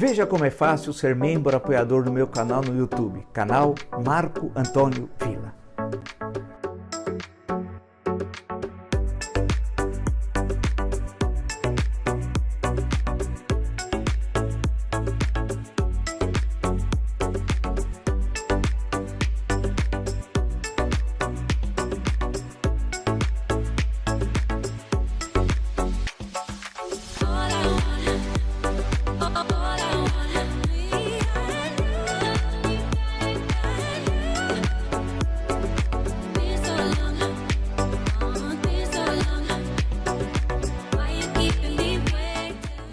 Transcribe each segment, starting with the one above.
Veja como é fácil ser membro apoiador do meu canal no YouTube, canal Marco Antônio Villa.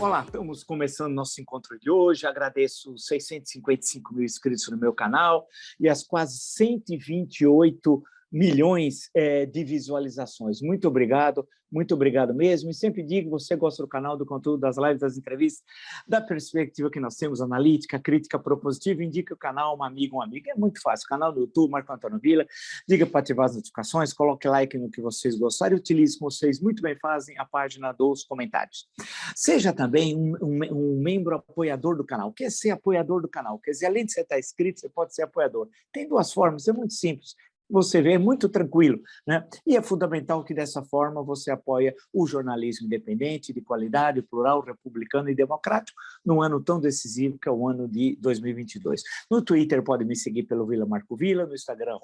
Olá, estamos começando nosso encontro de hoje. Agradeço os 655 mil inscritos no meu canal e as quase 128 milhões de visualizações. Muito obrigado mesmo. E sempre digo, você gosta do canal, do conteúdo, das lives, das entrevistas, da perspectiva que nós temos, analítica, crítica, propositiva, indique o canal, uma amiga, um amigo. É muito fácil, canal do YouTube, Marco Antônio Villa, diga para ativar as notificações, coloque like no que vocês gostarem, utilize, como vocês muito bem fazem, a página dos comentários. Seja também um membro apoiador do canal. O que é ser apoiador do canal? Quer dizer, além de você estar inscrito, você pode ser apoiador. Tem duas formas, é muito simples. Você vê, é muito tranquilo, né? E é fundamental que, dessa forma, você apoia o jornalismo independente, de qualidade, plural, republicano e democrático, num ano tão decisivo que é o ano de 2022. No Twitter, pode me seguir pelo Villa Marco Villa, no Instagram,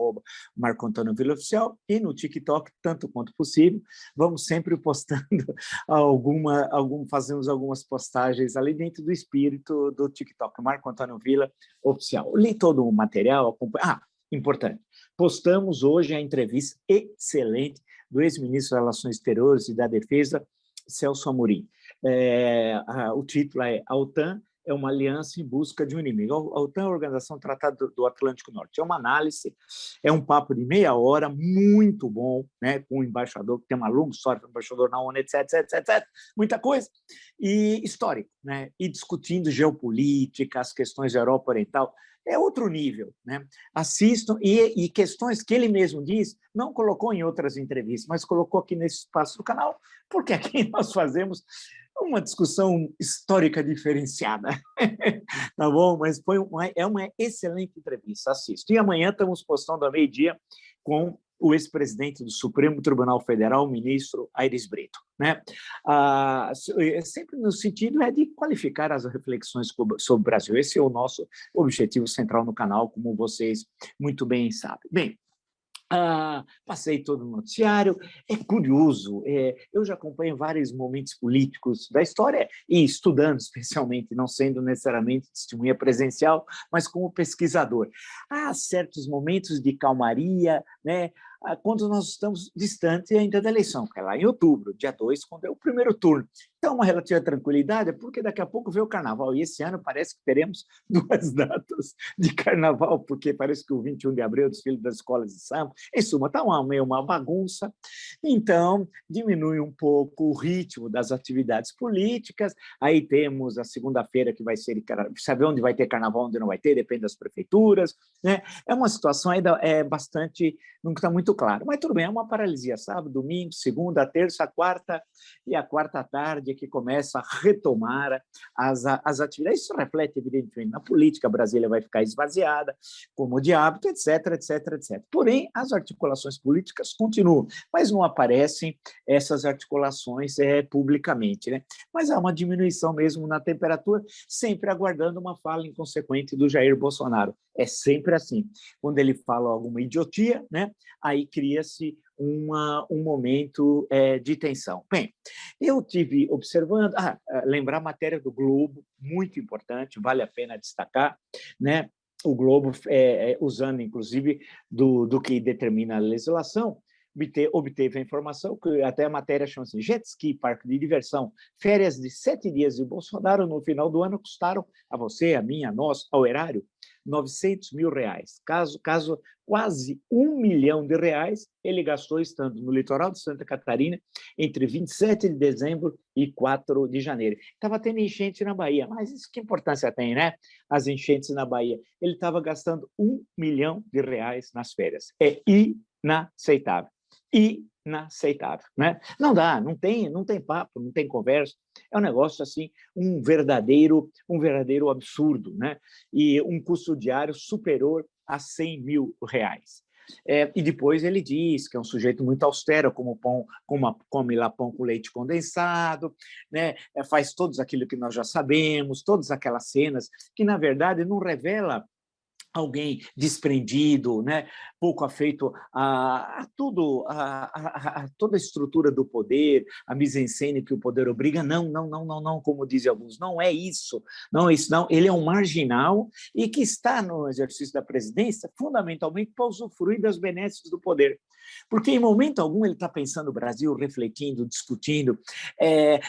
@Marco Antônio Villa Oficial, e no TikTok, tanto quanto possível. Vamos sempre postando fazemos algumas postagens ali dentro do espírito do TikTok, Marco Antônio Villa Oficial. Li todo o material, acompanhei. Importante, postamos hoje a entrevista excelente do ex-ministro das Relações Exteriores e da Defesa, Celso Amorim. O título é "A OTAN é uma aliança em busca de um inimigo". A OTAN é a Organização do Tratado do Atlântico Norte. É uma análise, é um papo de meia hora, muito bom, né, com o embaixador, que tem uma longa história, o embaixador na ONU, etc, muita coisa, e histórico, né, e discutindo geopolítica, as questões da Europa Oriental. É outro nível, né? Assistam, e questões que ele mesmo diz, não colocou em outras entrevistas, mas colocou aqui nesse espaço do canal, porque aqui nós fazemos uma discussão histórica diferenciada, tá bom? Mas é uma excelente entrevista, assista. E amanhã estamos postando ao meio-dia com o ex-presidente do Supremo Tribunal Federal, o ministro Aires Brito, né? Sempre no sentido de qualificar as reflexões sobre o Brasil. Esse é o nosso objetivo central no canal, como vocês muito bem sabem. Bem, passei todo o noticiário. É curioso, eu já acompanho vários momentos políticos da história e estudando, especialmente, não sendo necessariamente testemunha presencial, mas como pesquisador. Há certos momentos de calmaria, né, quando nós estamos distante ainda da eleição, que é lá em outubro, dia 2, quando é o primeiro turno. Então, uma relativa tranquilidade, porque daqui a pouco vem o carnaval, e esse ano parece que teremos 2 datas de carnaval, porque parece que o 21 de abril é o desfile das escolas de samba. Em suma, está meio uma bagunça, então diminui um pouco o ritmo das atividades políticas. Aí temos a segunda-feira, que vai ser, saber onde vai ter carnaval, onde não vai ter, depende das prefeituras, né? É uma situação ainda bastante, não está muito claro, mas tudo bem, é uma paralisia, sábado, domingo, segunda, terça, quarta, e a quarta tarde que começa a retomar as atividades. Isso reflete, evidentemente, na política. A Brasília vai ficar esvaziada, como de hábito, etc. Porém, as articulações políticas continuam, mas não aparecem essas articulações publicamente, né? Mas há uma diminuição mesmo na temperatura, sempre aguardando uma fala inconsequente do Jair Bolsonaro. É sempre assim. Quando ele fala alguma idiotia, né, aí cria-se um momento de tensão. Bem, eu tive observando, lembrar a matéria do Globo, muito importante, vale a pena destacar, né? O Globo, usando, inclusive, do que determina a legislação, obteve a informação, que até a matéria chama-se Jet Ski, parque de diversão, férias de 7 dias de Bolsonaro no final do ano custaram a você, a mim, a nós, ao erário, R$900 mil. Caso quase R$1 milhão ele gastou estando no litoral de Santa Catarina entre 27 de dezembro e 4 de janeiro. Estava tendo enchente na Bahia, mas isso que importância tem, né? As enchentes na Bahia. Ele estava gastando R$1 milhão nas férias. É inaceitável. inaceitável, né? Não dá, não tem papo, não tem conversa. É um negócio assim, um verdadeiro absurdo, né? E um custo diário superior a R$ 100.000. E depois ele diz que é um sujeito muito austero, come lá pão com leite condensado, né? Faz todos aquilo que nós já sabemos, todas aquelas cenas que, na verdade, não revela alguém desprendido, né? Pouco afeito a tudo, a toda a estrutura do poder, a mise-en-scène que o poder obriga. Não, não, não, não, não, como dizem alguns, não é isso, não é isso, não. Ele é um marginal e que está no exercício da presidência fundamentalmente para usufruir das benesses do poder. Porque em momento algum ele está pensando no Brasil, refletindo, discutindo,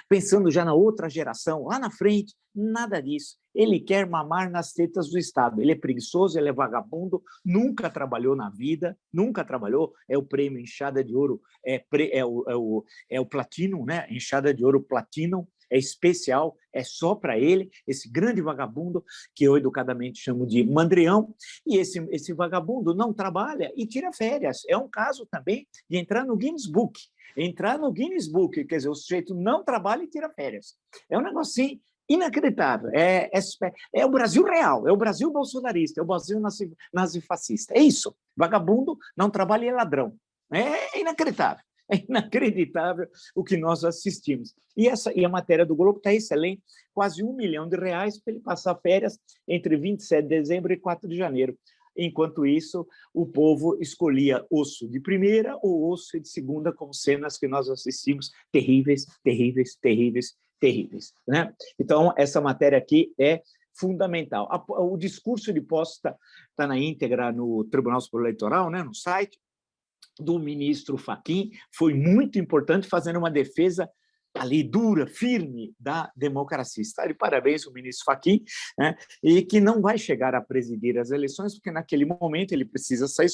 pensando já na outra geração, lá na frente, nada disso. Ele quer mamar nas tetas do Estado. Ele é preguiçoso, ele é vagabundo, nunca trabalhou na vida, nunca trabalhou. É o prêmio Enxada de Ouro, é o Platinum, né? Enxada de Ouro Platinum, é especial, é só para ele, esse grande vagabundo, que eu educadamente chamo de mandrião, e esse vagabundo não trabalha e tira férias. É um caso também de entrar no Guinness Book. Entrar no Guinness Book, quer dizer, o sujeito não trabalha e tira férias. É um negocinho inacreditável. É o Brasil real, é o Brasil bolsonarista, é o Brasil nazifascista. É isso. Vagabundo, não trabalha e é ladrão. É inacreditável. É inacreditável o que nós assistimos. E a matéria do Globo está excelente, quase R$ 1 milhão para ele passar férias entre 27 de dezembro e 4 de janeiro. Enquanto isso, o povo escolhia osso de primeira ou osso de segunda, com cenas que nós assistimos terríveis, terríveis, terríveis, terríveis, né? Então, essa matéria aqui é fundamental. O discurso de posse está na íntegra no Tribunal Superior Eleitoral, né, no site do ministro Fachin, foi muito importante, fazendo uma defesa ali dura, firme da democracia. Está de parabéns o ministro Fachin, né? E que não vai chegar a presidir as eleições, porque naquele momento ele precisa sair.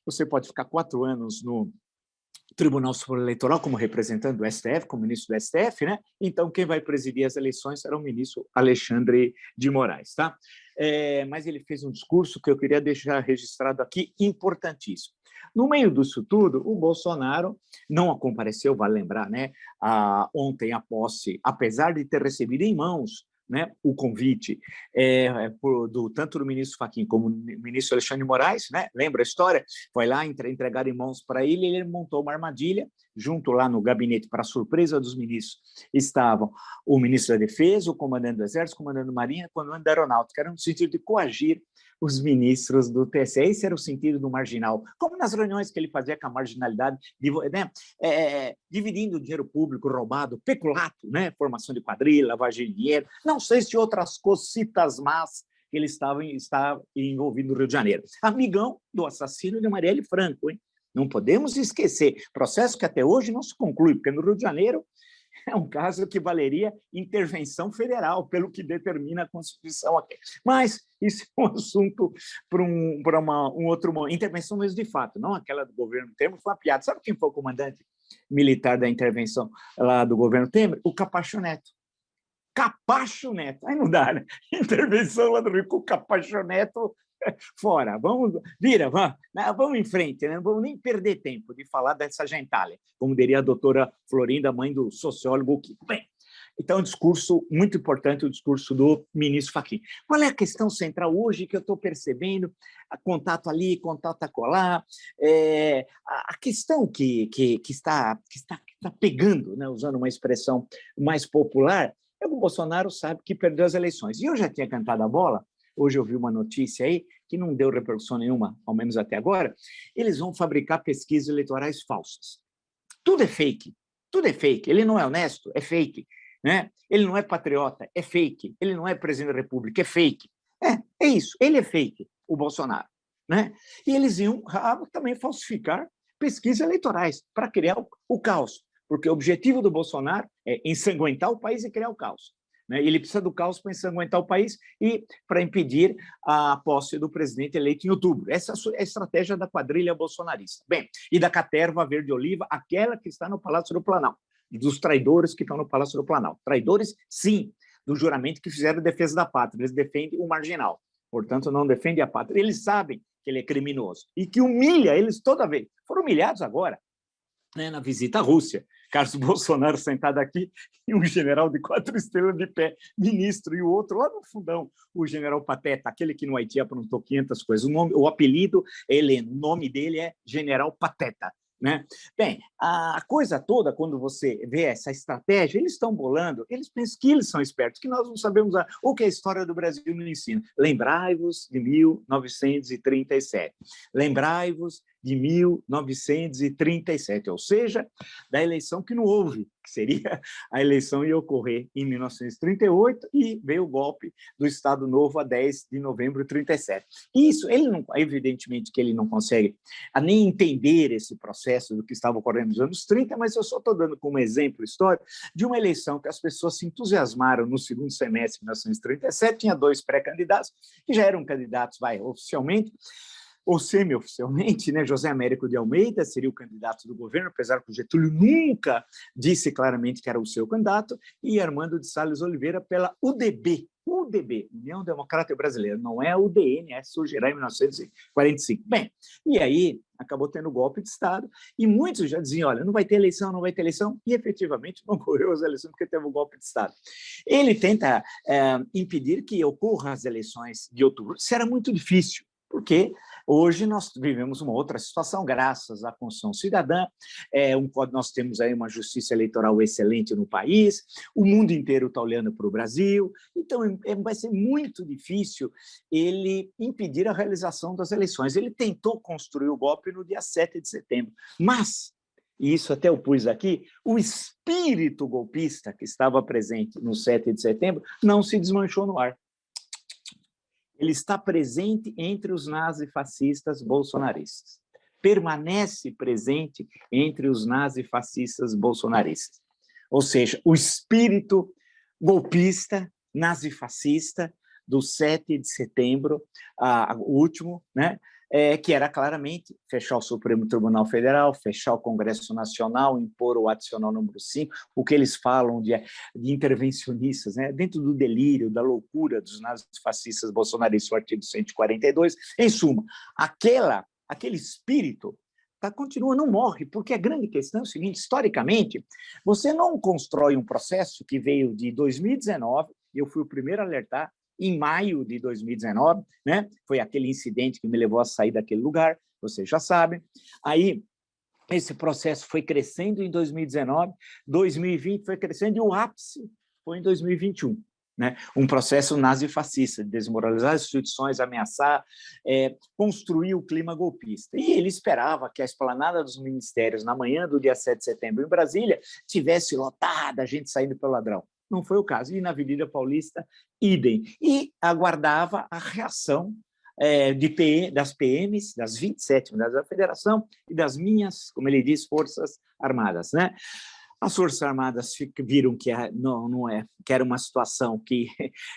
Você pode ficar 4 anos no Tribunal Superior Eleitoral como representante do STF, como ministro do STF, né? Então, quem vai presidir as eleições será o ministro Alexandre de Moraes, tá? Mas ele fez um discurso que eu queria deixar registrado aqui, importantíssimo. No meio disso tudo, o Bolsonaro não compareceu, vale lembrar, né? Ontem a posse, apesar de ter recebido em mãos, né, o convite tanto do ministro Fachin como do ministro Alexandre de Moraes, né, lembra a história? Foi lá entregar em mãos para ele, ele montou uma armadilha, junto lá no gabinete, para surpresa dos ministros, estavam o ministro da Defesa, o comandante do Exército, o comandante da Marinha, o comandante da Aeronáutica, era no sentido de coagir os ministros do TSE. Esse era o sentido do marginal, como nas reuniões que ele fazia com a marginalidade, né, dividindo o dinheiro público roubado, peculato, né, formação de quadrilha, lavagem de dinheiro, não sei se outras cositas más que ele estava envolvido no Rio de Janeiro. Amigão do assassino de Marielle Franco, hein? Não podemos esquecer, processo que até hoje não se conclui, porque no Rio de Janeiro é um caso que valeria intervenção federal, pelo que determina a Constituição aqui. Mas isso é um assunto para um outro momento. Intervenção mesmo de fato, não aquela do governo Temer, foi uma piada. Sabe quem foi o comandante militar da intervenção lá do governo Temer? O Capacho Neto. Capacho Neto. Aí não dá, né? Intervenção lá do Rio com o Capacho Neto fora. Vamos em frente, né? Não vamos nem perder tempo de falar dessa gentalha, como diria a doutora Florinda, mãe do sociólogo Kiko. Bem, então, um discurso muito importante, o discurso do ministro Fachin. Qual é a questão central hoje que eu estou percebendo? Contato ali, contato acolá. A questão que está pegando, né, usando uma expressão mais popular, é que o Bolsonaro sabe que perdeu as eleições. E eu já tinha cantado a bola, hoje eu vi uma notícia aí, que não deu repercussão nenhuma, ao menos até agora. Eles vão fabricar pesquisas eleitorais falsas. Tudo é fake, tudo é fake. Ele não é honesto, é fake. Né? Ele não é patriota, é fake. Ele não é presidente da República, é fake. É isso, ele é fake, o Bolsonaro. Né? E eles iam também falsificar pesquisas eleitorais para criar o caos, porque o objetivo do Bolsonaro é ensanguentar o país e criar o caos. Né? Ele precisa do caos para ensanguentar o país e para impedir a posse do presidente eleito em outubro. Essa é a estratégia da quadrilha bolsonarista. Bem, e da caterva verde-oliva, aquela que está no Palácio do Planalto, dos traidores que estão no Palácio do Planalto. Traidores, sim, do juramento que fizeram defesa da pátria. Eles defendem o marginal, portanto, não defendem a pátria. Eles sabem que ele é criminoso e que humilha eles toda vez. Foram humilhados agora. né, na visita à Rússia. Carlos Bolsonaro sentado aqui e um general de 4 estrelas de pé, ministro, e o outro lá no fundão, o general Pateta, aquele que no Haiti aprontou 500 coisas. O apelido é Heleno, o nome dele é General Pateta. Né? Bem, a coisa toda, quando você vê essa estratégia, eles estão bolando, eles pensam que eles são espertos, que nós não sabemos o que a história do Brasil nos ensina. Lembrai-vos de 1937. Lembrai-vos de 1937, ou seja, da eleição que não houve, que seria a eleição ia ocorrer em 1938 e veio o golpe do Estado Novo a 10 de novembro de 37. Isso, ele não, evidentemente que ele não consegue nem entender esse processo do que estava ocorrendo nos anos 30, mas eu só estou dando como exemplo histórico de uma eleição que as pessoas se entusiasmaram no segundo semestre de 1937, tinha 2 pré-candidatos, que já eram candidatos, oficialmente, ou semi-oficialmente, né? José Américo de Almeida seria o candidato do governo, apesar que o Getúlio nunca disse claramente que era o seu candidato, e Armando de Salles Oliveira pela UDB, União Democrática Brasileira, não é a UDN, surgirá em 1945. Bem, e aí acabou tendo golpe de Estado, e muitos já diziam, olha, não vai ter eleição, não vai ter eleição, e efetivamente não ocorreu as eleições porque teve um golpe de Estado. Ele tenta impedir que ocorram as eleições de outubro. Isso era muito difícil, porque hoje nós vivemos uma outra situação, graças à Constituição Cidadã, nós temos aí uma justiça eleitoral excelente no país, o mundo inteiro está olhando para o Brasil, então vai ser muito difícil ele impedir a realização das eleições. Ele tentou construir o golpe no dia 7 de setembro, mas, e isso até eu pus aqui, o espírito golpista que estava presente no 7 de setembro não se desmanchou no ar. Ele está presente entre os nazifascistas bolsonaristas. Permanece presente entre os nazifascistas bolsonaristas. Ou seja, o espírito golpista, nazifascista do 7 de setembro, o último, né? Que era claramente fechar o Supremo Tribunal Federal, fechar o Congresso Nacional, impor o adicional número 5, o que eles falam de intervencionistas, né? Dentro do delírio, da loucura dos nazifascistas bolsonaristas, o artigo 142. Em suma, aquele espírito continua, não morre, porque a grande questão é o seguinte, historicamente, você não constrói um processo que veio de 2019, eu fui o primeiro a alertar, em maio de 2019, né? Foi aquele incidente que me levou a sair daquele lugar, vocês já sabem. Aí, esse processo foi crescendo em 2019, 2020 foi crescendo e o ápice foi em 2021. Né? Um processo nazifascista, de desmoralizar as instituições, ameaçar, construir o clima golpista. E ele esperava que a esplanada dos ministérios, na manhã do dia 7 de setembro, em Brasília, tivesse lotada, a gente saindo pelo ladrão. Não foi o caso. E na Avenida Paulista, idem. E aguardava a reação das PMs, das 27 unidades da Federação e das minhas, como ele diz, Forças Armadas. Né? As Forças Armadas viram que que era uma situação que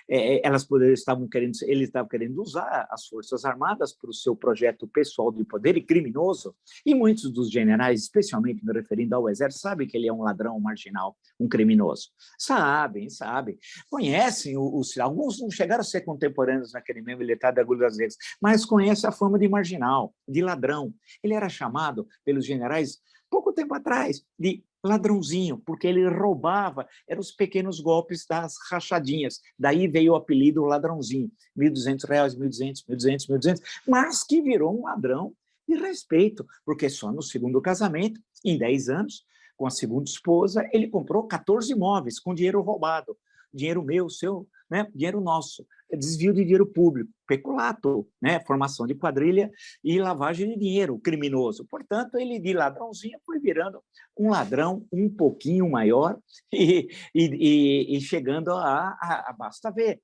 eles estavam querendo usar as Forças Armadas para o seu projeto pessoal de poder e criminoso, e muitos dos generais, especialmente me referindo ao Exército, sabem que ele é um ladrão, um marginal, um criminoso. Sabem, conhecem alguns não chegaram a ser contemporâneos naquele meio militar da Agulha das Redes, mas conhecem a fama de marginal, de ladrão. Ele era chamado pelos generais, pouco tempo atrás, de ladrãozinho, porque ele roubava, eram os pequenos golpes das rachadinhas. Daí veio o apelido ladrãozinho, R$1.200, R$1.200, R$1.200, R$1.200, mas que virou um ladrão de respeito, porque só no segundo casamento, em 10 anos, com a segunda esposa, ele comprou 14 imóveis com dinheiro roubado, dinheiro meu, seu, né? Dinheiro nosso, desvio de dinheiro público, peculato, né? Formação de quadrilha e lavagem de dinheiro criminoso. Portanto, ele de ladrãozinho foi virando um ladrão um pouquinho maior e chegando basta ver,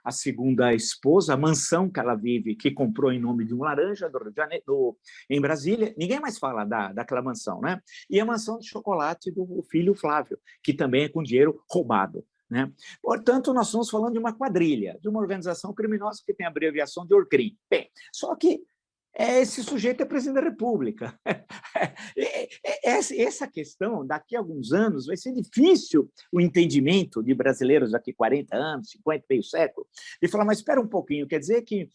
a segunda esposa, a mansão que ela vive, que comprou em nome de um laranja do Rio de Janeiro, em Brasília, ninguém mais fala daquela mansão, né? E a mansão de chocolate do filho Flávio, que também é com dinheiro roubado. Né? Portanto, nós estamos falando de uma quadrilha, de uma organização criminosa que tem a abreviação de ORCRIM. Bem, só que esse sujeito é presidente da República. Essa questão, daqui a alguns anos, vai ser difícil o entendimento de brasileiros daqui a 40 anos, 50, meio século, de falar, mas espera um pouquinho, quer dizer que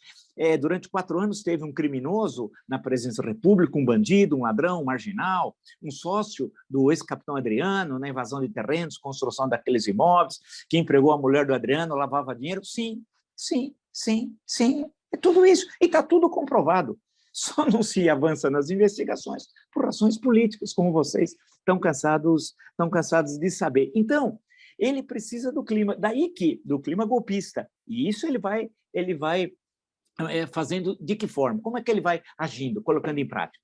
durante 4 anos teve um criminoso na presidência da República, um bandido, um ladrão, um marginal, um sócio do ex-capitão Adriano, na invasão de terrenos, construção daqueles imóveis, que empregou a mulher do Adriano, lavava dinheiro? Sim, sim, sim, sim. É tudo isso. E está tudo comprovado. Só não se avança nas investigações por razões políticas, como vocês estão cansados de saber. Então, ele precisa do clima, daí que do clima golpista. E isso ele vai fazendo de que forma? Como é que ele vai agindo, colocando em prática?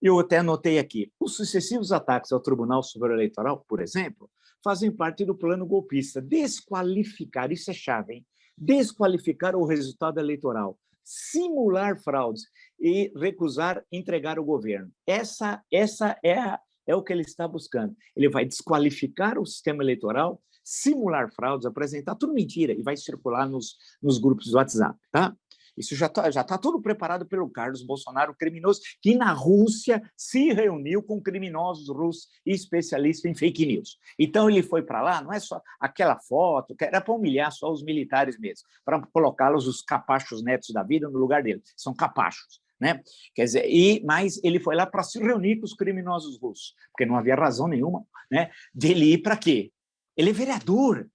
Eu até anotei aqui, os sucessivos ataques ao Tribunal Superior Eleitoral, por exemplo, fazem parte do plano golpista. Desqualificar, isso é chave, hein? Desqualificar o resultado eleitoral, simular fraudes e recusar entregar o governo. Essa é o que ele está buscando. Ele vai desqualificar o sistema eleitoral, simular fraudes, apresentar tudo mentira e vai circular nos grupos do WhatsApp, tá? Isso já tá tudo preparado pelo Carlos Bolsonaro, criminoso, que na Rússia se reuniu com criminosos russos e especialistas em fake news. Então, ele foi para lá, não é só aquela foto, que era para humilhar só os militares mesmo, para colocá-los, os capachos netos da vida, no lugar deles. São capachos. Né? Quer dizer, mas ele foi lá para se reunir com os criminosos russos, porque não havia razão nenhuma, né, dele ir para quê? Ele é vereador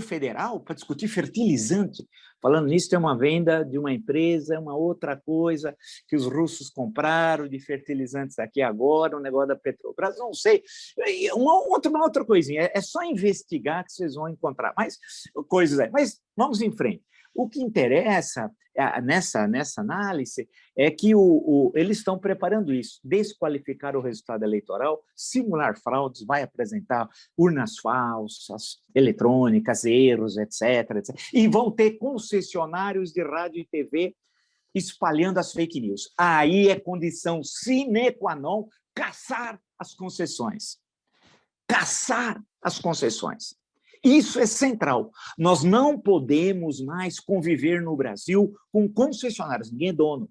federal para discutir fertilizante. Falando nisso, tem uma venda de uma empresa, uma outra coisa que os russos compraram de fertilizantes aqui agora, um negócio da Petrobras, não sei. Uma outra coisinha, é só investigar que vocês vão encontrar. Mas vamos em frente. O que interessa nessa análise é que eles estão preparando isso, desqualificar o resultado eleitoral, simular fraudes, vai apresentar urnas falsas, eletrônicas, erros, etc. E vão ter concessionários de rádio e TV espalhando as fake news. Aí é condição sine qua non caçar as concessões. Caçar as concessões. Isso é central. Nós não podemos mais conviver no Brasil com concessionários, ninguém é dono,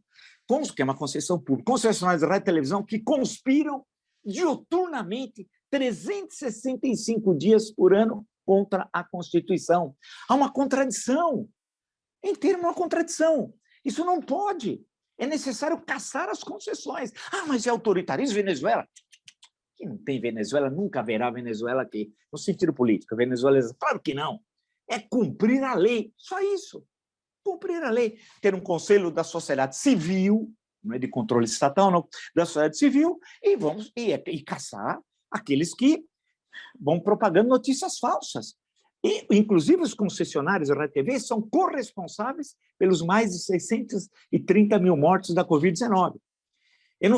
que é uma concessão pública, concessionários de rádio e televisão que conspiram diuturnamente 365 dias por ano contra a Constituição. Há uma contradição, em termos, uma contradição. Isso não pode. É necessário caçar as concessões. Ah, mas é autoritarismo, Venezuela? Que não tem Venezuela, nunca haverá Venezuela aqui, no sentido político. Venezuela, claro que não. É cumprir a lei, só isso. Cumprir a lei. Ter um conselho da sociedade civil, não é de controle estatal, não, da sociedade civil, e caçar aqueles que vão propagando notícias falsas. E, inclusive, os concessionários da Rádio TV são corresponsáveis pelos mais de 630 mil mortos da Covid-19.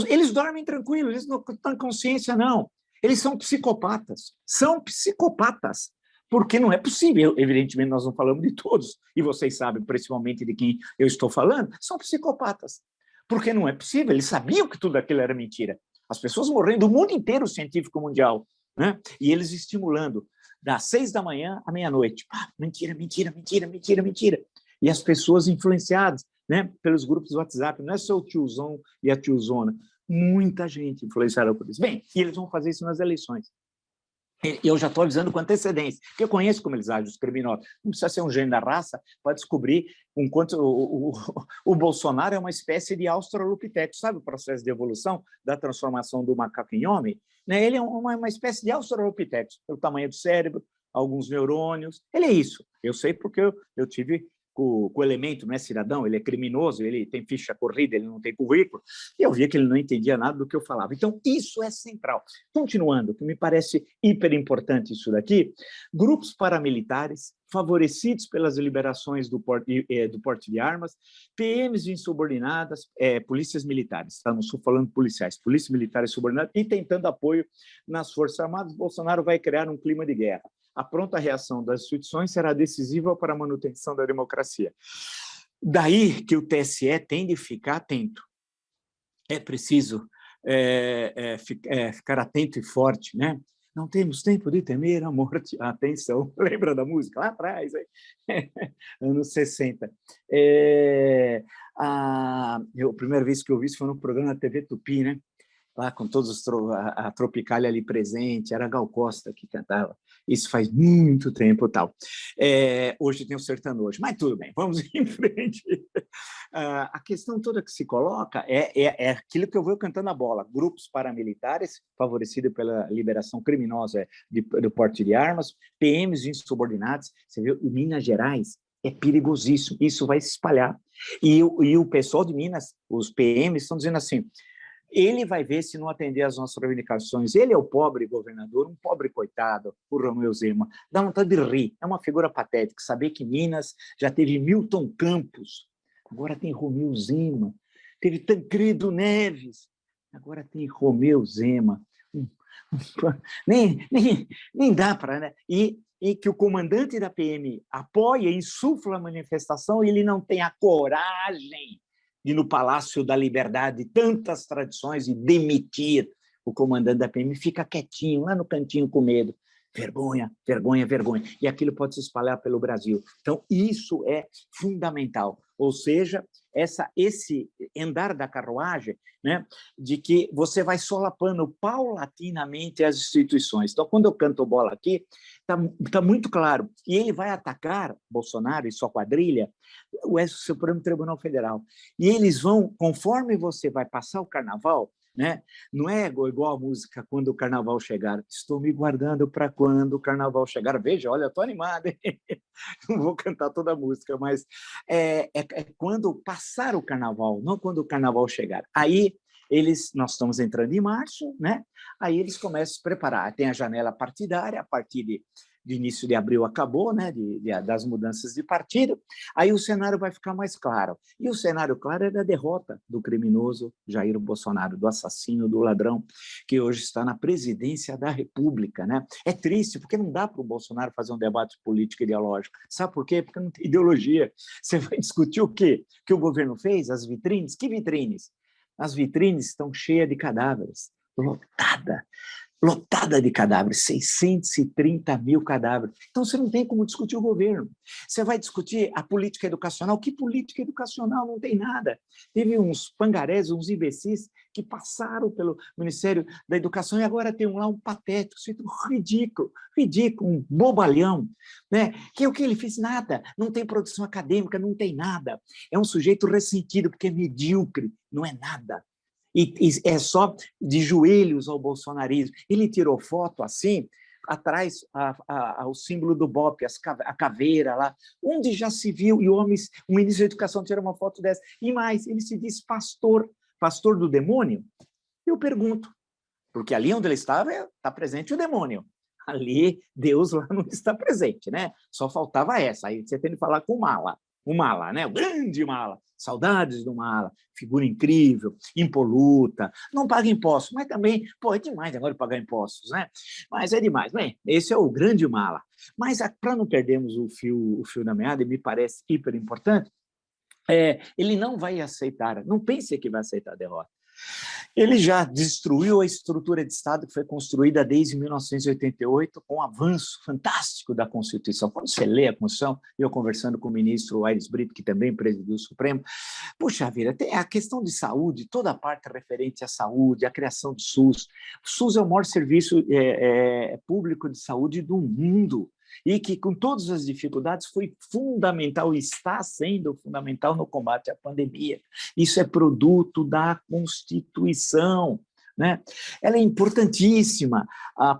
Eles dormem tranquilos, eles não têm consciência, não. Eles são psicopatas. Porque não é possível, evidentemente nós não falamos de todos, e vocês sabem principalmente de quem eu estou falando, são psicopatas. Porque não é possível, eles sabiam que tudo aquilo era mentira. As pessoas morrendo, o mundo inteiro científico mundial, né? E eles estimulando, das 6 da manhã à meia-noite. Mentira, mentira, mentira, mentira, mentira. E as pessoas influenciadas, né, pelos grupos do WhatsApp, não é só o tiozão e a tiozona, muita gente influenciada por isso. Bem, e eles vão fazer isso nas eleições. Eu já estou avisando com antecedência, porque eu conheço como eles agem, os criminosos. Não precisa ser um gênio da raça para descobrir o Bolsonaro é uma espécie de Australopithecus, sabe o processo de evolução da transformação do macaco em homem? Né? Ele é uma espécie de Australopithecus, pelo tamanho do cérebro, alguns neurônios. Ele é isso. Eu sei porque eu tive com o elemento, não é cidadão, ele é criminoso, ele tem ficha corrida, ele não tem currículo, e eu via que ele não entendia nada do que eu falava. Então, isso é central. Continuando, que me parece hiper importante isso daqui, grupos paramilitares favorecidos pelas liberações do porte de armas, PMs insubordinadas, polícias militares, tá? Não estou falando policiais, polícias militares subordinadas, e tentando apoio nas Forças Armadas, Bolsonaro vai criar um clima de guerra. A pronta reação das instituições será decisiva para a manutenção da democracia. Daí que o TSE tem de ficar atento. É preciso ficar atento e forte, né? Não temos tempo de temer a morte. Atenção, lembra da música lá atrás, anos 60. A primeira vez que eu vi isso foi no programa da TV Tupi, né? Lá com todos a Tropicália ali presente, era Gal Costa que cantava. Isso faz muito tempo tal. Hoje tem o sertanojo, mas tudo bem, vamos em frente. A questão toda que se coloca é aquilo que eu vou cantando a bola: grupos paramilitares, favorecidos pela liberação criminosa do porte de armas, PMs insubordinados. Você viu, em Minas Gerais, é perigosíssimo, isso vai se espalhar. E o pessoal de Minas, os PMs, estão dizendo assim: ele vai ver se não atender às nossas reivindicações. Ele é o pobre governador, um pobre coitado, o Romeu Zema. Dá vontade de rir, é uma figura patética. Saber que Minas já teve Milton Campos, agora tem Romeu Zema, teve Tancredo Neves, agora tem Romeu Zema. Nem dá para, né? E que o comandante da PM apoia, insufla a manifestação, e ele não tem a coragem de, no Palácio da Liberdade, tantas tradições, e demitir o comandante da PM, fica quietinho, lá no cantinho com medo. Vergonha, vergonha, vergonha. E aquilo pode se espalhar pelo Brasil. Então, isso é fundamental. Ou seja, esse andar da carruagem, né, de que você vai solapando paulatinamente as instituições. Então, quando eu canto bola aqui, tá muito claro. E ele vai atacar Bolsonaro e sua quadrilha, o Supremo Tribunal Federal. E eles vão, conforme você vai passar o carnaval, né? Não é igual a música Quando o Carnaval Chegar. Estou me guardando para quando o Carnaval chegar. Veja, olha, eu estou animado, hein? Não vou cantar toda a música, mas é quando passar o Carnaval, não quando o Carnaval chegar. Aí nós estamos entrando em março, né? Aí eles começam a se preparar. Tem a janela partidária, a partir de início de abril acabou, né, das mudanças de partido, aí o cenário vai ficar mais claro. E o cenário claro é da derrota do criminoso Jair Bolsonaro, do assassino, do ladrão, que hoje está na presidência da República, né? É triste, porque não dá para o Bolsonaro fazer um debate político ideológico. Sabe por quê? Porque não tem ideologia. Você vai discutir o quê? O que o governo fez? As vitrines? Que vitrines? As vitrines estão cheias de cadáveres, lotada de cadáveres, 630 mil cadáveres. Então, você não tem como discutir o governo. Você vai discutir a política educacional. Que política educacional? Não tem nada. Teve uns pangarés, uns imbecis, que passaram pelo Ministério da Educação, e agora tem lá um patético, ridículo, um bobalhão, né? Que é o que ele fez? Nada. Não tem produção acadêmica, não tem nada. É um sujeito ressentido, porque é medíocre, não é nada. E é só de joelhos ao bolsonarismo. Ele tirou foto assim, atrás ao símbolo do BOP, a caveira lá, onde já se viu, e o ministro da Educação tira uma foto dessa. E mais, ele se diz pastor do demônio? Eu pergunto, porque ali onde ele estava, está presente o demônio. Ali, Deus lá não está presente, né? Só faltava essa. Aí você tem que falar com o Mala, né? O grande Mala. Saudades do Mala, figura incrível, impoluta, não paga impostos, mas também, é demais agora pagar impostos, né? Mas é demais. Bem, esse é o grande Mala. Mas para não perdermos o fio da meada, e me parece hiper importante, ele não vai aceitar, não pense que vai aceitar a derrota. Ele já destruiu a estrutura de Estado que foi construída desde 1988, com um avanço fantástico da Constituição. Quando você lê a Constituição, eu conversando com o ministro Aires Brito, que também presidiu o Supremo, puxa vida, tem a questão de saúde, toda a parte referente à saúde, a criação do SUS. O SUS é o maior serviço público de saúde do mundo, e que, com todas as dificuldades, foi fundamental e está sendo fundamental no combate à pandemia. Isso é produto da Constituição, né? Ela é importantíssima,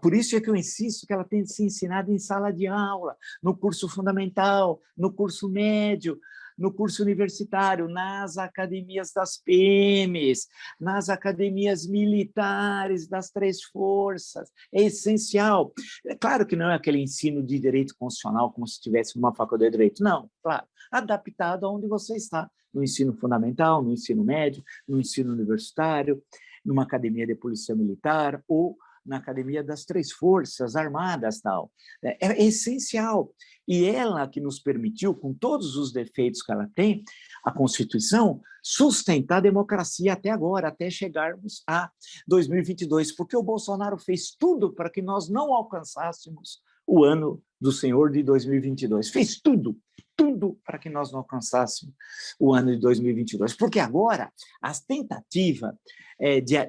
por isso é que eu insisto que ela tem de ser ensinada em sala de aula, no curso fundamental, no curso médio, no curso universitário, nas academias das PMs, nas academias militares das três forças. É essencial. É claro que não é aquele ensino de direito constitucional como se tivesse uma faculdade de direito. Não, claro, adaptado aonde você está, no ensino fundamental, no ensino médio, no ensino universitário, numa academia de polícia militar ou na academia das três forças armadas, tal. É essencial. E ela que nos permitiu, com todos os defeitos que ela tem, a Constituição, sustentar a democracia até agora, até chegarmos a 2022, porque o Bolsonaro fez tudo para que nós não alcançássemos o ano do Senhor de 2022. Fez tudo. tudo para que nós não alcançássemos o ano de 2022, porque agora a tentativa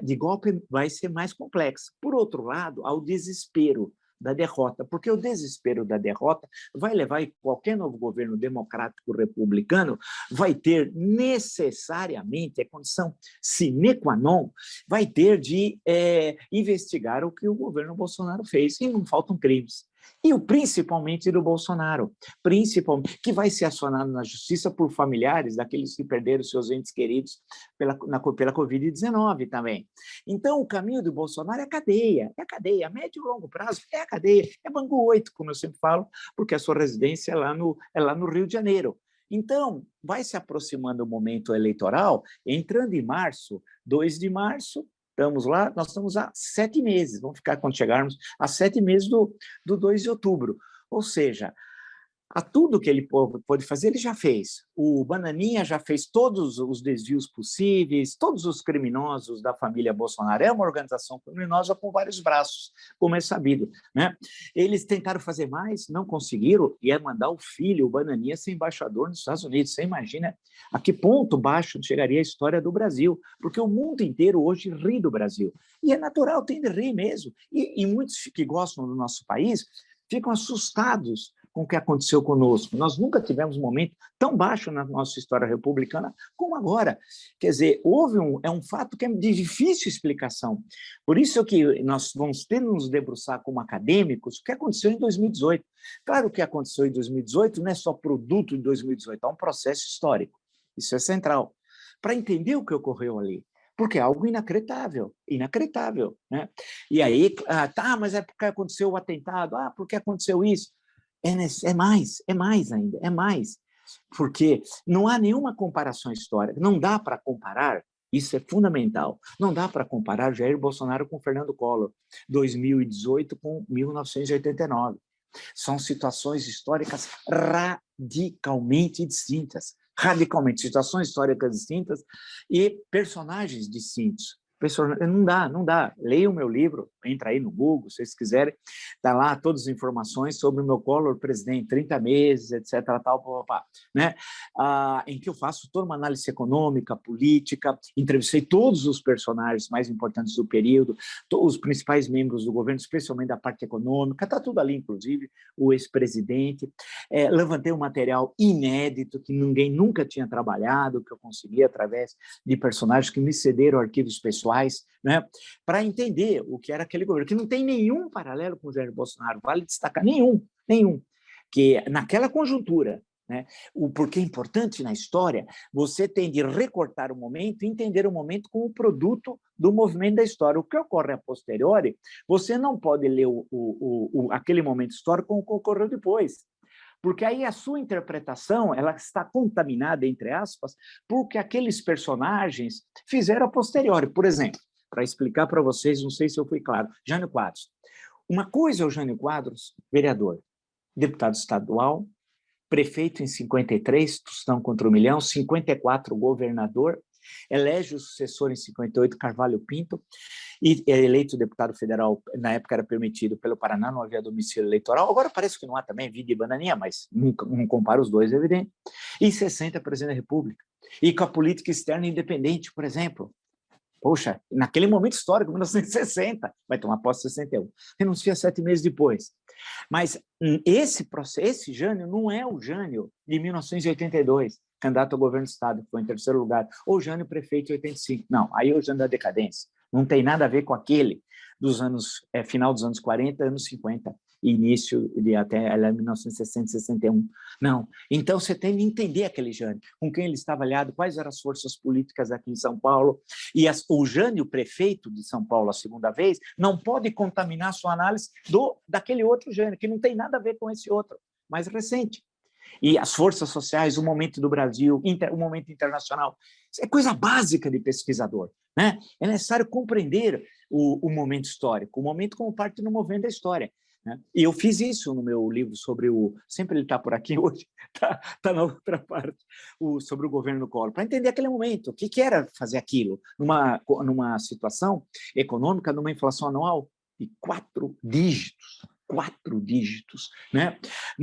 de golpe vai ser mais complexa. Por outro lado, há o desespero da derrota, porque o desespero da derrota vai levar, e qualquer novo governo democrático republicano vai ter necessariamente, é condição sine qua non, vai ter de investigar o que o governo Bolsonaro fez, e não faltam crimes. E principalmente do Bolsonaro, principalmente, que vai ser acionado na justiça por familiares daqueles que perderam seus entes queridos pela Covid-19 também. Então, o caminho do Bolsonaro é a cadeia, a médio e longo prazo é a cadeia, é Bangu 8, como eu sempre falo, porque a sua residência é lá no Rio de Janeiro. Então, vai se aproximando o momento eleitoral, entrando em março, 2 de março, estamos lá, nós estamos há 7 meses, vamos ficar quando chegarmos a 7 meses do 2 de outubro. Ou seja, a tudo que ele pôde fazer, ele já fez. O Bananinha já fez todos os desvios possíveis, todos os criminosos da família Bolsonaro. É uma organização criminosa com vários braços, como é sabido, né? Eles tentaram fazer mais, não conseguiram, e é mandar o filho, o Bananinha, ser embaixador nos Estados Unidos. Você imagina a que ponto baixo chegaria a história do Brasil, porque o mundo inteiro hoje ri do Brasil. E é natural, tem de rir mesmo. E muitos que gostam do nosso país ficam assustados com o que aconteceu conosco. Nós nunca tivemos um momento tão baixo na nossa história republicana como agora. Quer dizer, é um fato que é de difícil explicação. Por isso que nós vamos ter que nos debruçar como acadêmicos o que aconteceu em 2018. Claro, o que aconteceu em 2018 não é só produto de 2018, é um processo histórico. Isso é central. Para entender o que ocorreu ali. Porque é algo inacreditável, né? E aí, mas é porque aconteceu o atentado, porque aconteceu isso. É mais ainda, é mais. Porque não há nenhuma comparação histórica, não dá para comparar, isso é fundamental, não dá para comparar Jair Bolsonaro com Fernando Collor, 2018 com 1989. São situações históricas radicalmente distintas, situações históricas distintas e personagens distintos. Não dá. Leia o meu livro, entra aí no Google, se vocês quiserem, está lá todas as informações sobre o meu Collor presidente, 30 meses, etc., né? Em que eu faço toda uma análise econômica, política, entrevistei todos os personagens mais importantes do período, os principais membros do governo, especialmente da parte econômica, está tudo ali, inclusive o ex-presidente. Levantei um material inédito que ninguém nunca tinha trabalhado, que eu consegui através de personagens que me cederam arquivos pessoais, né, para entender o que era aquele governo, que não tem nenhum paralelo com o Jair Bolsonaro, vale destacar, nenhum, que naquela conjuntura, né, porque é importante na história, você tem de recortar o momento e entender o momento como produto do movimento da história. O que ocorre a posteriori, você não pode ler aquele momento histórico como ocorreu depois. Porque aí a sua interpretação ela está contaminada, entre aspas, por que aqueles personagens fizeram a posteriori. Por exemplo, para explicar para vocês, não sei se eu fui claro, Jânio Quadros. Uma coisa é o Jânio Quadros, vereador, deputado estadual, prefeito em 53, Tostão contra 1 milhão, 54, governador, elege o sucessor em 58, Carvalho Pinto, e é eleito deputado federal, na época era permitido pelo Paraná, não havia domicílio eleitoral, agora parece que não há também, Vida e Bananinha, mas não compara os dois, é evidente. E 60, presidente da República. E com a política externa independente, por exemplo. Poxa, naquele momento histórico, 1960, vai tomar posse em 61. Renuncia 7 meses depois. Mas esse Jânio não é o Jânio de 1982, candidato ao governo do Estado, que foi em terceiro lugar, ou Jânio prefeito em 85. Não, aí é o Jânio da decadência. Não tem nada a ver com aquele dos anos, final dos anos 40, anos 50, início de até 1960, 61. Não. Então, você tem de entender aquele Jânio, com quem ele estava aliado, quais eram as forças políticas aqui em São Paulo, e o Jânio, prefeito de São Paulo a segunda vez, não pode contaminar sua análise daquele outro Jânio, que não tem nada a ver com esse outro, mais recente. E as forças sociais, o momento do Brasil, o momento internacional, isso é coisa básica de pesquisador, né? É necessário compreender o momento histórico, o momento como parte do movimento da história. Né? E eu fiz isso no meu livro sobre sempre ele está por aqui hoje, está na outra parte, sobre o governo Collor, para entender aquele momento, o que era fazer aquilo, numa situação econômica, numa inflação anual de 4 dígitos. 4 dígitos, né?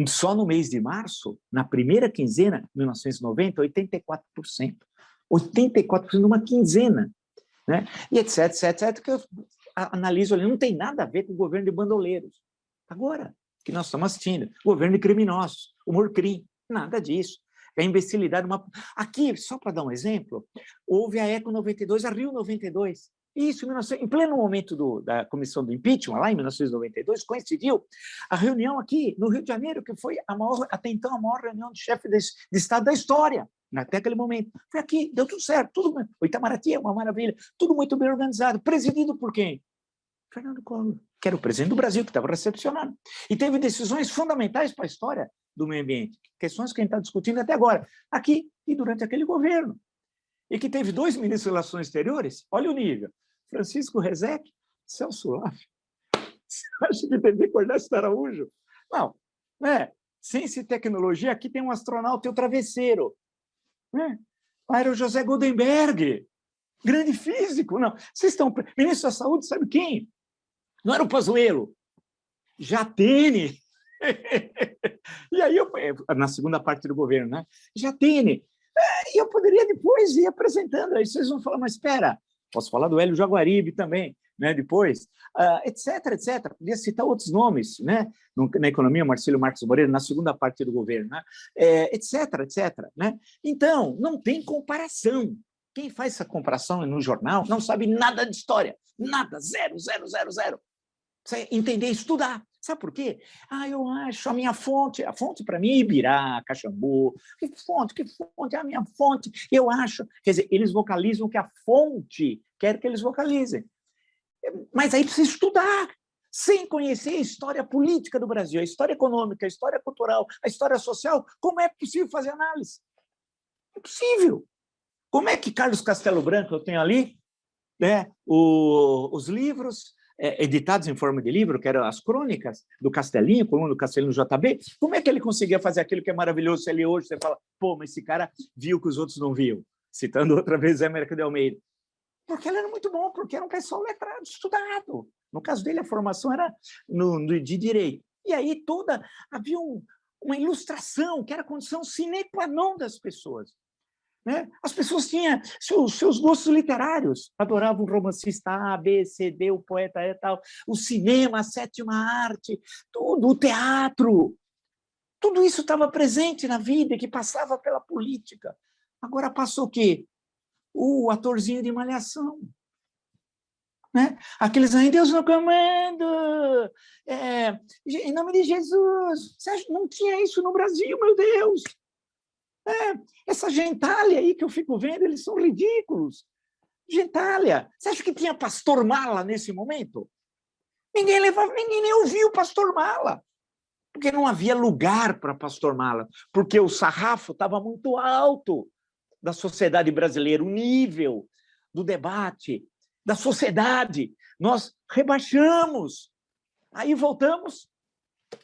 Só no mês de março, na primeira quinzena, 1990, 84%. 84% numa quinzena, né? E etc, etc, que eu analiso ali, não tem nada a ver com o governo de bandoleiros. Agora, que nós estamos assistindo, governo de criminosos, humor-crime, nada disso. É a imbecilidade. Aqui, só para dar um exemplo, houve a ECO 92, a Rio 92. Isso, em pleno momento da comissão do impeachment, lá em 1992, coincidiu a reunião aqui no Rio de Janeiro, que foi até então a maior reunião de chefe de Estado da história, até aquele momento. Foi aqui, deu tudo certo, o Itamaraty é uma maravilha, tudo muito bem organizado, presidido por quem? Fernando Collor, que era o presidente do Brasil, que estava recepcionando. E teve decisões fundamentais para a história do meio ambiente, questões que a gente está discutindo até agora, aqui e durante aquele governo. E que teve 2 ministros de Relações Exteriores, olha o nível, Francisco Rezec, Celso Laffer. Você acha que teve que acordar esse Araújo? Não, né? Ciência e tecnologia, aqui tem um astronauta e o travesseiro. Né? Lá era o José Goldenberg, grande físico. Não, vocês estão... Ministro da Saúde, sabe quem? Não era o Pazuello, Jatene. E aí, na segunda parte do governo, né? Jatene. E eu poderia depois ir apresentando. Aí vocês vão falar, mas espera, posso falar do Hélio Jaguaribe também, né? Depois, etc, etc. Podia citar outros nomes, né? Na economia, Marcílio Marcos Moreira, na segunda parte do governo, né? Etc, etc. Né? Então, não tem comparação. Quem faz essa comparação no jornal não sabe nada de história. Nada, zero, zero, zero, zero. Você entender, estudar. Sabe por quê? Eu acho a minha fonte, a fonte para mim é Ibirá, Caxambu, que fonte, a minha fonte, eu acho. Quer dizer, eles vocalizam o que a fonte quer que eles vocalizem. Mas aí precisa estudar, sem conhecer a história política do Brasil, a história econômica, a história cultural, a história social, como é possível fazer análise? É possível. Como é que Carlos Castelo Branco, eu tenho ali, né, os livros... editados em forma de livro, que eram as crônicas do Castelinho, coluna do Castelinho no JB, como é que ele conseguia fazer aquilo que é maravilhoso? Se ele hoje, você fala, pô, mas esse cara viu que os outros não viam, citando outra vez Zé Américo de Almeida. Porque ele era muito bom, porque era um pessoal letrado, estudado. No caso dele, a formação era de direito. E aí havia uma ilustração, que era a condição sine qua non das pessoas. Né? As pessoas tinham seus gostos literários, adoravam o romancista A, B, C, D, o poeta E tal, o cinema, a sétima arte, tudo, o teatro. Tudo isso estava presente na vida, que passava pela política. Agora passou o quê? O atorzinho de Malhação. Né? Aqueles aí, Deus no comando, em nome de Jesus. Você acha, não tinha isso no Brasil, meu Deus. Essa gentalha aí que eu fico vendo, eles são ridículos. Gentalha. Você acha que tinha pastor mala nesse momento? Ninguém nem ouvia o pastor mala, porque não havia lugar para pastor mala, porque o sarrafo estava muito alto da sociedade brasileira, o nível do debate, da sociedade. Nós rebaixamos. Aí voltamos.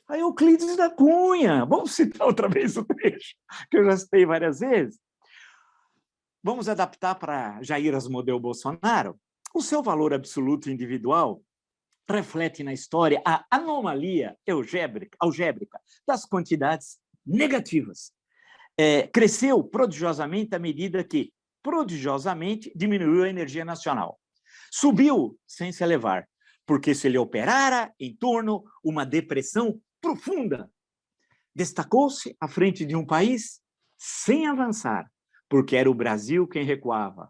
Aí Euclides da Cunha, vamos citar outra vez o trecho, que eu já citei várias vezes. Vamos adaptar para Jair Asmodeu Bolsonaro. O seu valor absoluto individual reflete na história a anomalia algébrica das quantidades negativas. Cresceu prodigiosamente à medida que, prodigiosamente, diminuiu a energia nacional. Subiu sem se elevar, porque se lhe operara em torno uma depressão profunda. Destacou-se à frente de um país sem avançar, porque era o Brasil quem recuava.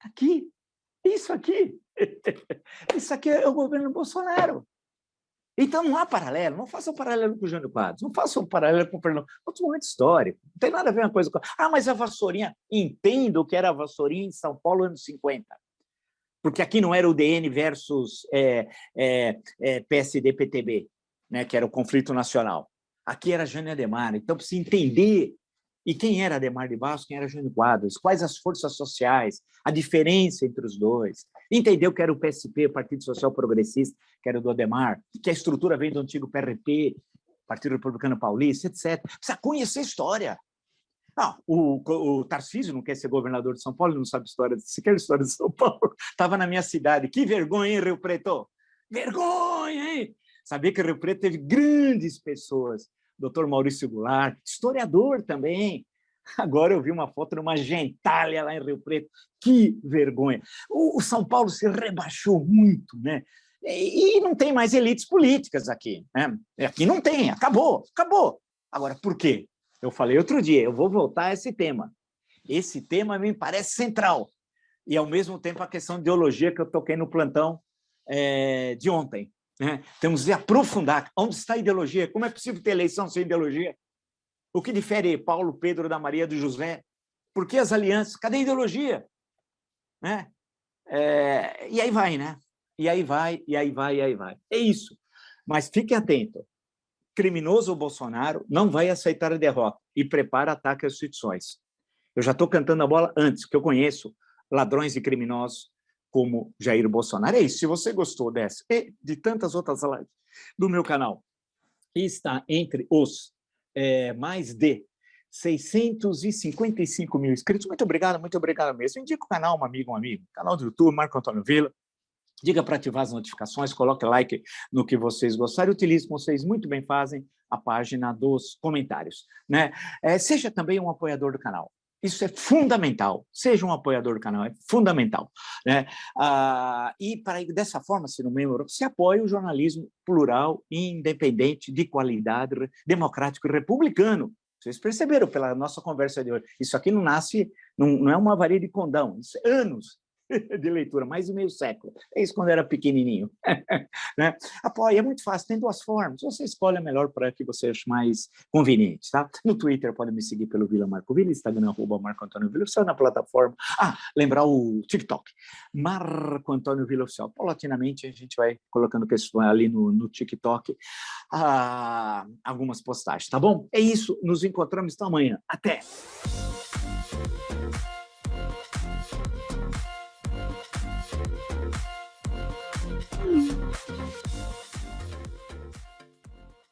Aqui, isso aqui é o governo Bolsonaro. Então não há paralelo, não faça um paralelo com o Jânio Quadros, não faça um paralelo com o Fernando, outro momento histórico, não tem nada a ver uma coisa com... mas a vassourinha, entendo que era a vassourinha em São Paulo, anos 50, porque aqui não era o DN versus PSD-PTB, né, que era o conflito nacional. Aqui era Jânio Adhemar, então precisa entender e quem era Adhemar de Barros, quem era Jânio Quadros, quais as forças sociais, a diferença entre os dois. Entendeu que era o PSP, o Partido Social Progressista, que era do Adhemar, que a estrutura vem do antigo PRP, Partido Republicano Paulista, etc. Precisa conhecer a história. O Tarcísio não quer ser governador de São Paulo, ele não sabe sequer a história de São Paulo. Estava na minha cidade. Que vergonha, hein, Rio Preto? Vergonha, hein? Sabia que Rio Preto teve grandes pessoas, doutor Maurício Goulart, historiador também. Agora eu vi uma foto de uma gentalha lá em Rio Preto. Que vergonha! O São Paulo se rebaixou muito, né? E não tem mais elites políticas aqui, né? Aqui não tem, acabou. Agora, por quê? Eu falei outro dia, eu vou voltar a esse tema. Esse tema me parece central. E, ao mesmo tempo, a questão de ideologia que eu toquei no plantão de ontem. Né? Temos de aprofundar. Onde está a ideologia? Como é possível ter eleição sem ideologia? O que difere Paulo, Pedro, da Maria, do José? Por que as alianças? Cadê a ideologia? Né? E aí vai, né? E aí vai. É isso. Mas fique atento. Criminoso Bolsonaro não vai aceitar a derrota e prepara ataque às instituições. Eu já estou cantando a bola antes, que eu conheço ladrões e criminosos como Jair Bolsonaro. É isso. Se você gostou dessa e de tantas outras lives do meu canal e está entre os mais de 655 mil inscritos, muito obrigado mesmo. Indica o canal, um amigo, canal do YouTube, Marco Antônio Villa. Diga para ativar as notificações, coloque like no que vocês gostarem, utilize, como vocês muito bem fazem, a página dos comentários. Né? Seja também um apoiador do canal. Isso é fundamental. Seja um apoiador do canal, é fundamental. Né? E para dessa forma, se no membro, se apoia o jornalismo plural, independente, de qualidade, democrático e republicano. Vocês perceberam pela nossa conversa de hoje. Isso aqui não nasce, não é uma varia de condão, isso é anos de leitura, mais de meio século. É isso quando era pequenininho. Né? Apoia, é muito fácil, tem duas formas. Você escolhe a melhor para que você ache mais conveniente. Tá? No Twitter, pode me seguir pelo Vila Marco Villa, Instagram, @Marco Antônio Villa, só na plataforma. Lembrar o TikTok, Marco Antônio Villa Oficial. Paulatinamente, a gente vai colocando questões ali no TikTok, algumas postagens, tá bom? É isso, nos encontramos então amanhã. Até!